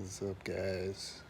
What's up, guys?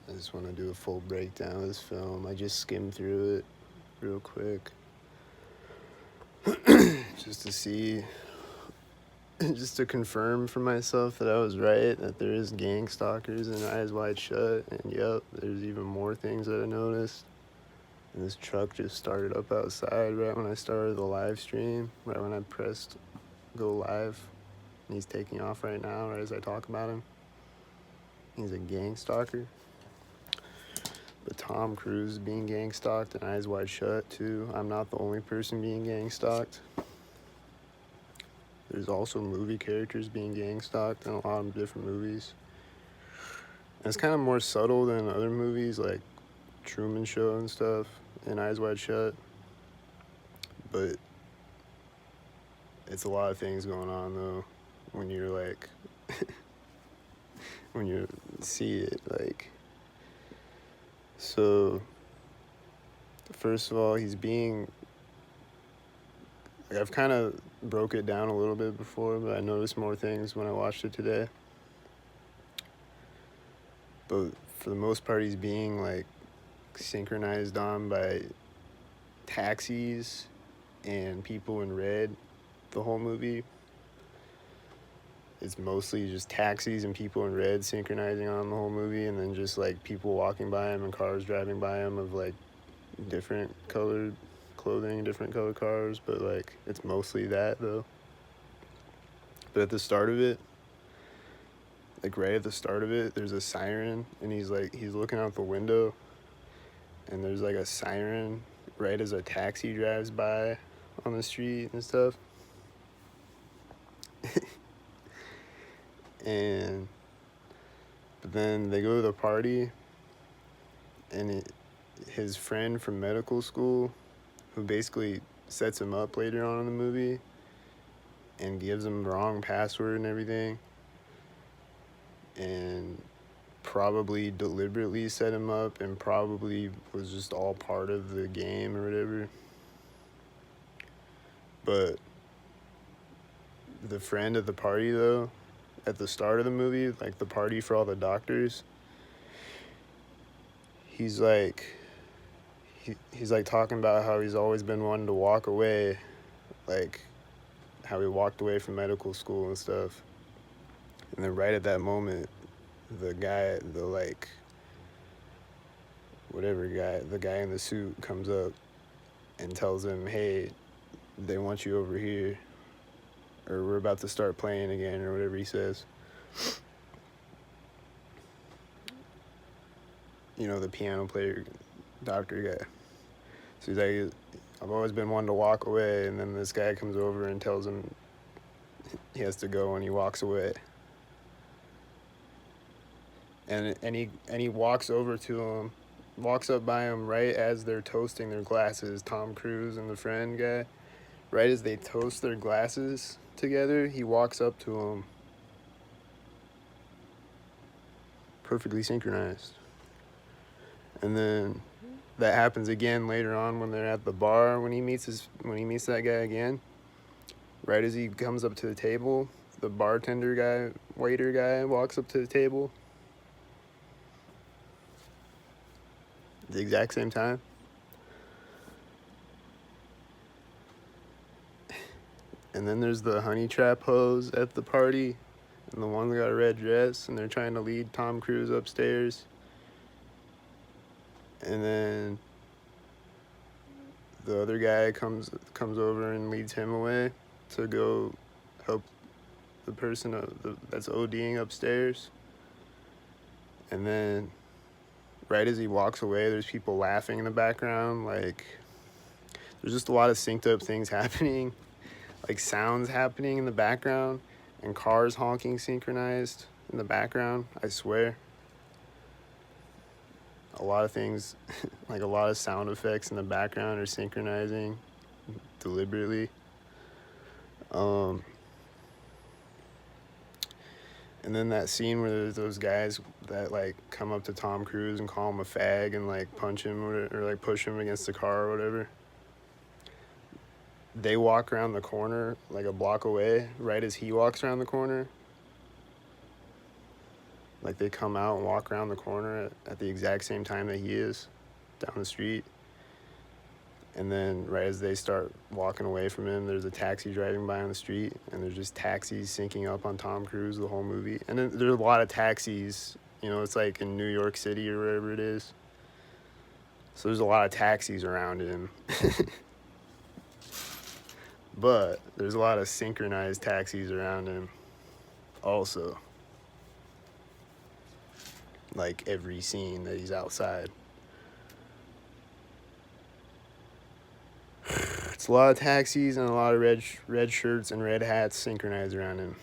I just want to do a full breakdown of this film. I just skimmed through it real quick just to see, just to confirm for myself that I was right, that there is gang stalkers in Eyes Wide Shut. And yep, there's even more things that I noticed. And this truck just started up outside right when I started the live stream, right when I pressed go live. And he's taking off right now, right as I talk about him. He's a gang stalker. But Tom Cruise is being gang stalked and Eyes Wide Shut too. I'm not the only person being gang stalked. There's also movie characters being gang stalked in a lot of different movies. And it's kind of more subtle than other movies like Truman Show and stuff and Eyes Wide Shut. But it's a lot of things going on though when you're like when you see it like. So first of all, he's being, I've kind of broke it down a little bit before, but I noticed more things when I watched it today. But for the most part, he's being like synchronized on by taxis and people in red the whole movie. It's mostly just taxis and people in red synchronizing on the whole movie, and then just like people walking by him and cars driving by him of like different colored clothing, different colored cars, but like it's mostly that though. But at the start of it, like right at the start of it, there's a siren, and he's looking out the window, and there's like a siren right as a taxi drives by on the street and stuff. But then they go to the party, and his friend from medical school, who basically sets him up later on in the movie and gives him the wrong password and everything, and probably deliberately set him up and probably was just all part of the game or whatever. But the friend at the party though, at the start of the movie, like the party for all the doctors, he's like talking about how he's always been wanting to walk away, like how he walked away from medical school and stuff. And then right at that moment, the guy, the guy in the suit comes up and tells him, hey, they want you over here, or we're about to start playing again, or whatever he says. You know, the piano player, doctor guy. So he's like, I've always been wanting to walk away, and then this guy comes over and tells him he has to go, and he walks away. And he walks over to him, walks up by him right as they're toasting their glasses, Tom Cruise and the friend guy. Right as they toast their glasses together, he walks up to him, perfectly synchronized. And then that happens again later on when they're at the bar, when he meets that guy again. Right as he comes up to the table, the bartender guy, waiter guy, walks up to the table. At the exact same time. And then there's the honey trap hose at the party, and the one that got a red dress, and they're trying to lead Tom Cruise upstairs. And then the other guy comes over and leads him away to go help the person that's ODing upstairs. And then right as he walks away, there's people laughing in the background. Like, there's just a lot of synced up things happening, like sounds happening in the background, and cars honking synchronized in the background. I swear. A lot of things, like a lot of sound effects in the background are synchronizing deliberately. And then that scene where there's those guys that like come up to Tom Cruise and call him a fag and like punch him or like push him against the car or whatever. They walk around the corner like a block away right as he walks around the corner. Like they come out and walk around the corner at the exact same time that he is down the street. And then right as they start walking away from him, there's a taxi driving by on the street, and there's just taxis syncing up on Tom Cruise the whole movie. And then there's a lot of taxis, you know, it's like in New York City or wherever it is. So there's a lot of taxis around him. But there's a lot of synchronized taxis around him also. Like every scene that he's outside. It's a lot of taxis and a lot of red shirts and red hats synchronized around him.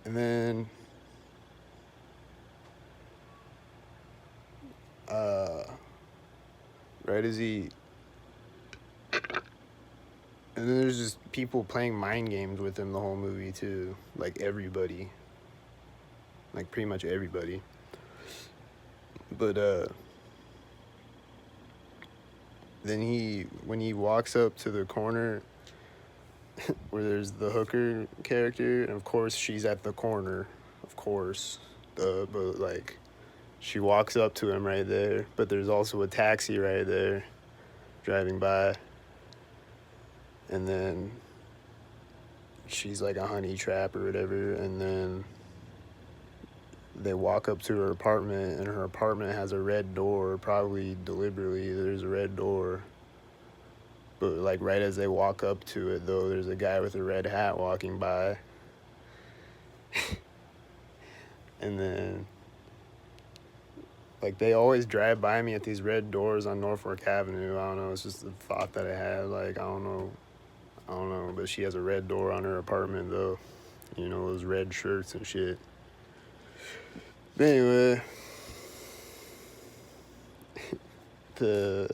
And then right as he and then there's just people playing mind games with him the whole movie too. Like everybody. Like pretty much everybody. But then when he walks up to the corner where there's the hooker character, and of course she's at the corner, of course. But like she walks up to him right there, but there's also a taxi right there driving by. And then she's like a honey trap or whatever, and then they walk up to her apartment, and her apartment has a red door, probably deliberately there's a red door. But like right as they walk up to it though, there's a guy with a red hat walking by. And then like they always drive by me at these red doors on Norfolk Avenue. I don't know, it's just a thought that I had. Like I don't know, but she has a red door on her apartment though. You know, those red shirts and shit. But anyway, the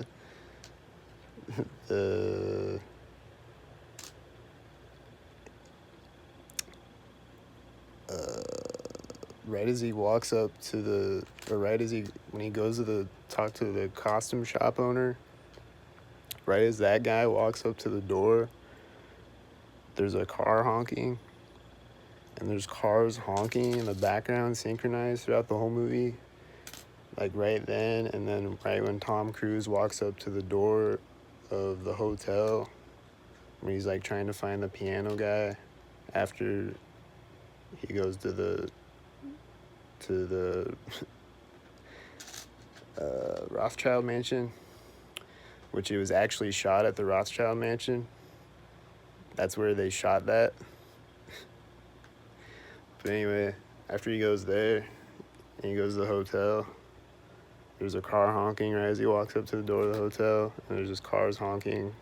right as he walks up to the, or right as when he goes to talk to the costume shop owner, right as that guy walks up to the door, there's a car honking, and there's cars honking in the background synchronized throughout the whole movie. Like right then, and then right when Tom Cruise walks up to the door of the hotel, when he's like trying to find the piano guy after he goes to the Rothschild mansion, which it was actually shot at the Rothschild mansion. That's where they shot that. But anyway, after he goes there and he goes to the hotel, there's a car honking right as he walks up to the door of the hotel, and there's just cars honking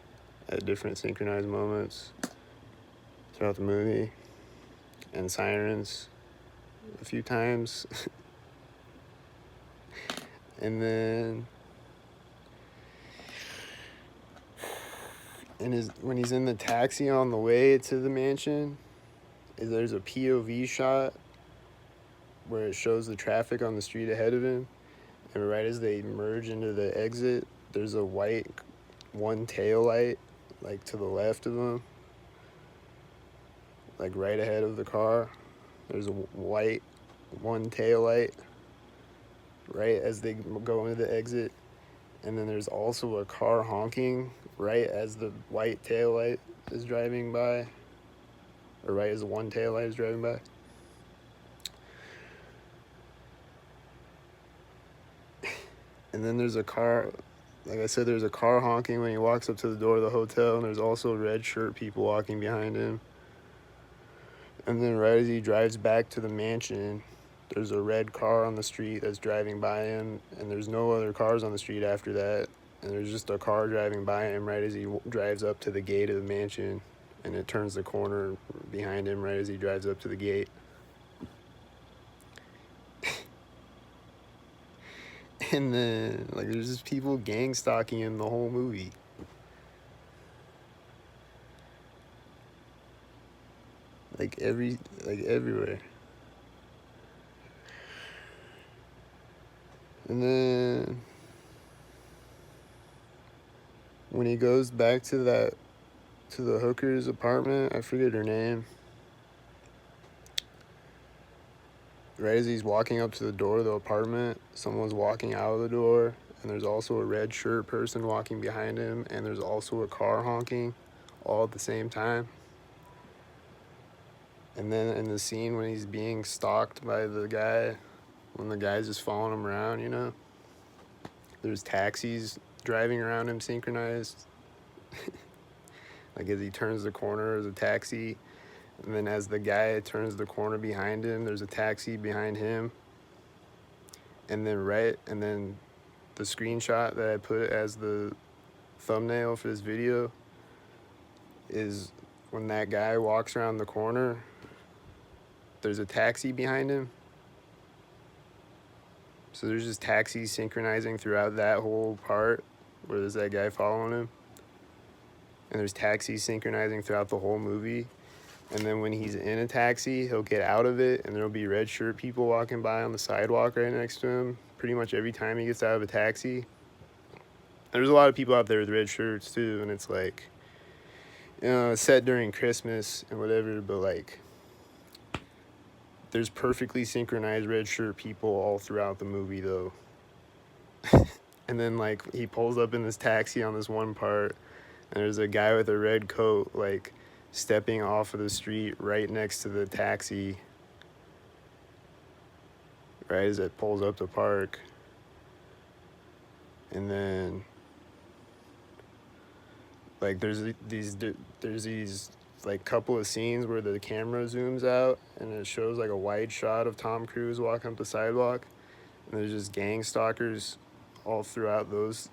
at different synchronized moments throughout the movie, and sirens a few times. And then when he's in the taxi on the way to the mansion, there's a POV shot where it shows the traffic on the street ahead of him, and right as they merge into the exit, there's a white one tail light like to the left of him, like right ahead of the car. There's a white one tail light right as they go into the exit, and then there's also a car honking right as the white tail light is driving by, or right as the one tail light is driving by. And then there's a car, like I said, there's a car honking when he walks up to the door of the hotel, and there's also red shirt people walking behind him. And then right as he drives back to the mansion, there's a red car on the street that's driving by him, and there's no other cars on the street after that. And there's just a car driving by him right as he drives up to the gate of the mansion, and it turns the corner behind him right as he drives up to the gate. And then, like, there's just people gang stalking him the whole movie. Like, everywhere. And then, when he goes back to the hooker's apartment, I forget her name. right as he's walking up to the door of the apartment, someone's walking out of the door, and there's also a red shirt person walking behind him, and there's also a car honking all at the same time. And then in the scene when he's being stalked by the guy, when the guy's just following him around, you know, there's taxis driving around him synchronized. Like as he turns the corner, there's a taxi. And then as the guy turns the corner behind him, there's a taxi behind him. And then the screenshot that I put as the thumbnail for this video is when that guy walks around the corner, there's a taxi behind him. So there's just taxis synchronizing throughout that whole part where there's that guy following him. And there's taxis synchronizing throughout the whole movie. And then when he's in a taxi, he'll get out of it, and there'll be red shirt people walking by on the sidewalk right next to him pretty much every time he gets out of a taxi. There's a lot of people out there with red shirts too, and it's like, you know, it's set during Christmas and whatever, but like there's perfectly synchronized red shirt people all throughout the movie though. And then like he pulls up in this taxi on this one part, and there's a guy with a red coat like stepping off of the street right next to the taxi right as it pulls up to park. And then like there's these like couple of scenes where the camera zooms out and it shows like a wide shot of Tom Cruise walking up the sidewalk, and there's just gang stalkers all throughout those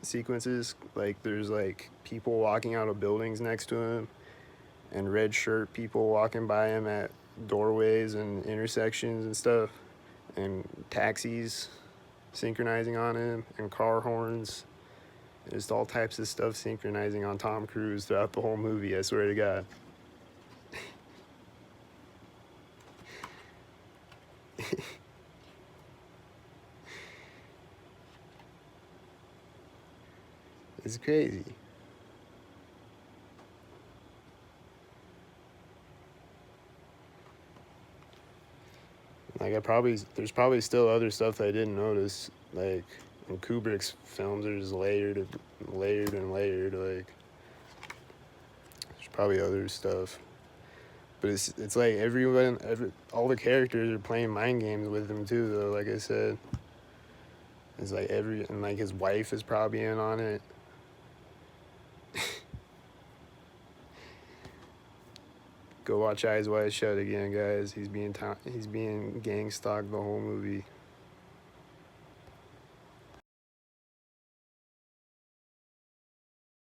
sequences. Like there's like people walking out of buildings next to him, and red shirt people walking by him at doorways and intersections and stuff, and taxis synchronizing on him, and car horns. Just all types of stuff synchronizing on Tom Cruise throughout the whole movie, I swear to God. It's crazy. Like there's probably still other stuff that I didn't notice. Like in Kubrick's films, they're just layered and layered. Like there's probably other stuff, but it's like all the characters are playing mind games with him too. Though, like I said, it's like and like his wife is probably in on it. Go watch Eyes Wide Shut again, guys. He's being gang stalked the whole movie.